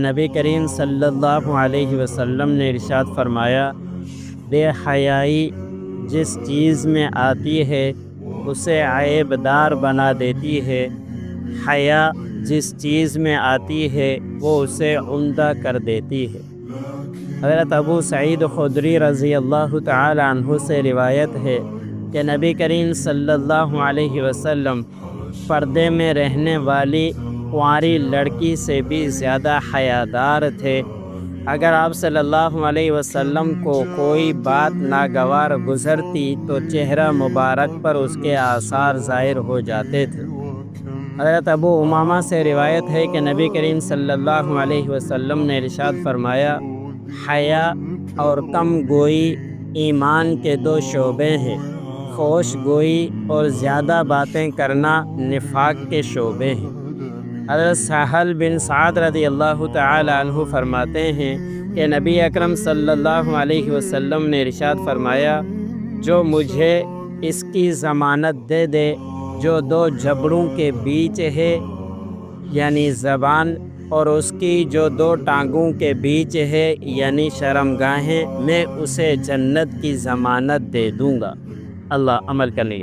نبی کریم صلی اللہ علیہ وسلم نے ارشاد فرمایا، بے حیائی جس چیز میں آتی ہے اسے عیب دار بنا دیتی ہے، حیا جس چیز میں آتی ہے وہ اسے عمدہ کر دیتی ہے۔ حضرت ابو سعید خدری رضی اللہ تعالی عنہ سے روایت ہے کہ نبی کریم صلی اللہ علیہ وسلم پردے میں رہنے والی کنواری لڑکی سے بھی زیادہ حیادار تھے۔ اگر آپ صلی اللہ علیہ وسلم کو کوئی بات ناگوار گزرتی تو چہرہ مبارک پر اس کے آثار ظاہر ہو جاتے تھے۔ حضرت ابو امامہ سے روایت ہے کہ نبی کریم صلی اللہ علیہ وسلم نے ارشاد فرمایا، حیا اور کم گوئی ایمان کے دو شعبے ہیں، فحش گوئی اور زیادہ باتیں کرنا نفاق کے شعبے ہیں۔ حضرت سہل بن سعد رضی اللہ تعالی عنہ فرماتے ہیں کہ نبی اکرم صلی اللہ علیہ وسلم نے ارشاد فرمایا، جو مجھے اس کی ضمانت دے دے جو دو جبڑوں کے بیچ ہے، یعنی زبان، اور اس کی جو دو ٹانگوں کے بیچ ہے یعنی شرمگاہیں، میں اسے جنت کی ضمانت دے دوں گا۔ اللہ عمل کرنے